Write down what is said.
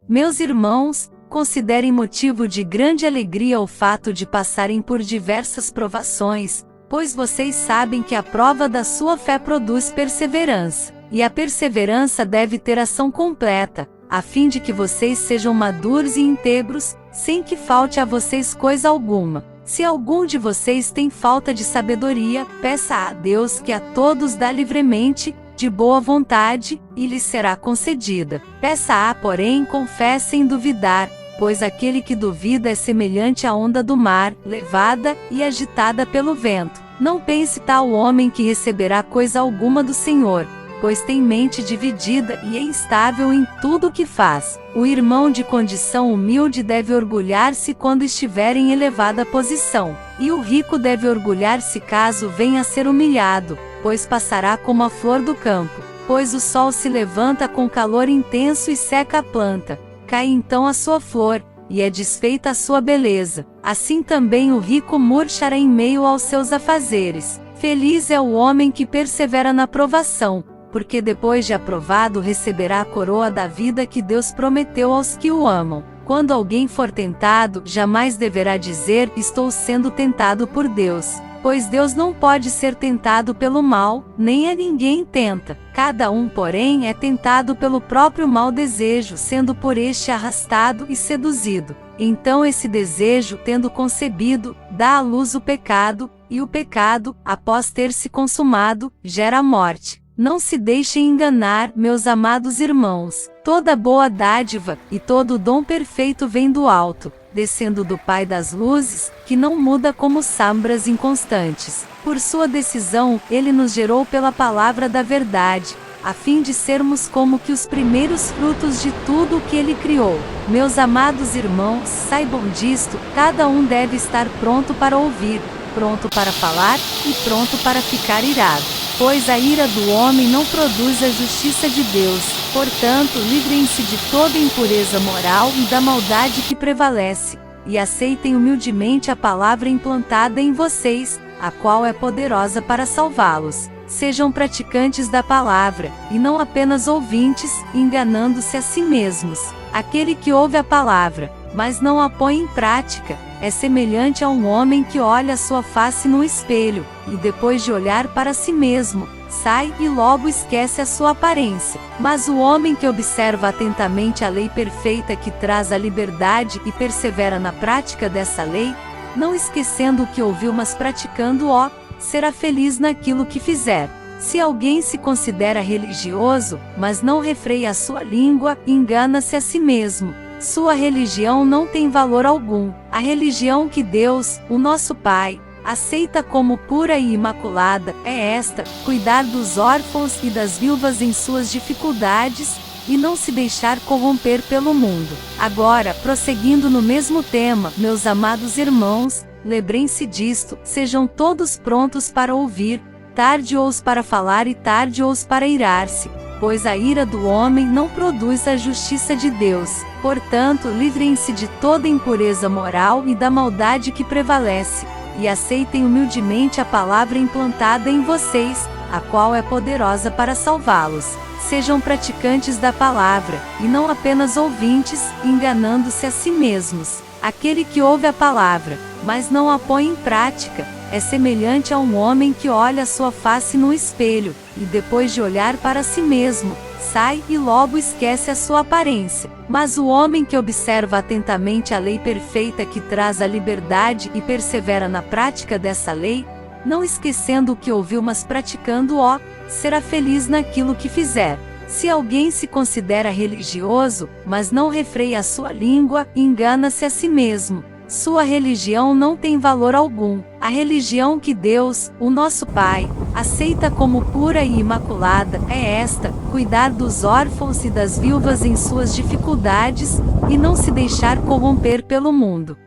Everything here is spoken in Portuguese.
Meus irmãos, considerem motivo de grande alegria o fato de passarem por diversas provações, pois vocês sabem que a prova da sua fé produz perseverança, e a perseverança deve ter ação completa, a fim de que vocês sejam maduros e íntegros, sem que falte a vocês coisa alguma. Se algum de vocês tem falta de sabedoria, peça a Deus que a todos dá livremente, de boa vontade, e lhe será concedida. Peça-a, porém, com fé sem duvidar, pois aquele que duvida é semelhante à onda do mar, levada e agitada pelo vento. Não pense tal homem que receberá coisa alguma do Senhor, pois tem mente dividida e é instável em tudo o que faz. O irmão de condição humilde deve orgulhar-se quando estiver em elevada posição, e o rico deve orgulhar-se caso venha a ser humilhado, pois passará como a flor do campo. Pois o sol se levanta com calor intenso e seca a planta, cai então a sua flor, e é desfeita a sua beleza. Assim também o rico murchará em meio aos seus afazeres. Feliz é o homem que persevera na provação, porque depois de aprovado receberá a coroa da vida que Deus prometeu aos que o amam. Quando alguém for tentado, jamais deverá dizer: estou sendo tentado por Deus, pois Deus não pode ser tentado pelo mal, nem a ninguém tenta. Cada um, porém, é tentado pelo próprio mau desejo, sendo por este arrastado e seduzido. Então esse desejo, tendo concebido, dá à luz o pecado, e o pecado, após ter se consumado, gera a morte. Não se deixem enganar, meus amados irmãos. Toda boa dádiva e todo dom perfeito vem do alto, descendo do Pai das luzes, que não muda como sombras inconstantes. Por sua decisão, ele nos gerou pela palavra da verdade, a fim de sermos como que os primeiros frutos de tudo o que ele criou. Meus amados irmãos, saibam disto: cada um deve estar pronto para ouvir, pronto para falar e pronto para ficar irado. Pois a ira do homem não produz a justiça de Deus. Portanto, livrem-se de toda impureza moral e da maldade que prevalece, e aceitem humildemente a palavra implantada em vocês, a qual é poderosa para salvá-los. Sejam praticantes da palavra, e não apenas ouvintes, enganando-se a si mesmos. Aquele que ouve a palavra, mas não a põe em prática, é semelhante a um homem que olha a sua face no espelho, e depois de olhar para si mesmo, sai e logo esquece a sua aparência. Mas o homem que observa atentamente a lei perfeita que traz a liberdade e persevera na prática dessa lei, não esquecendo o que ouviu mas praticando-o, será feliz naquilo que fizer. Se alguém se considera religioso, mas não refreia a sua língua, engana-se a si mesmo. Sua religião não tem valor algum. A religião que Deus, o nosso Pai, aceita como pura e imaculada, é esta: cuidar dos órfãos e das viúvas em suas dificuldades, e não se deixar corromper pelo mundo. Agora, prosseguindo no mesmo tema, meus amados irmãos, lembrem-se disto: sejam todos prontos para ouvir, tarde-os para falar e tarde-os para irar-se, pois a ira do homem não produz a justiça de Deus. Portanto, livrem-se de toda impureza moral e da maldade que prevalece, e aceitem humildemente a palavra implantada em vocês, a qual é poderosa para salvá-los. Sejam praticantes da palavra, e não apenas ouvintes, enganando-se a si mesmos. Aquele que ouve a palavra, mas não a põe em prática, é semelhante a um homem que olha a sua face no espelho, e depois de olhar para si mesmo, sai e logo esquece a sua aparência. Mas o homem que observa atentamente a lei perfeita que traz a liberdade e persevera na prática dessa lei, não esquecendo o que ouviu mas praticando-o, será feliz naquilo que fizer. Se alguém se considera religioso, mas não refreia a sua língua, engana-se a si mesmo. Sua religião não tem valor algum. A religião que Deus, o nosso Pai, aceita como pura e imaculada, é esta: cuidar dos órfãos e das viúvas em suas dificuldades, e não se deixar corromper pelo mundo.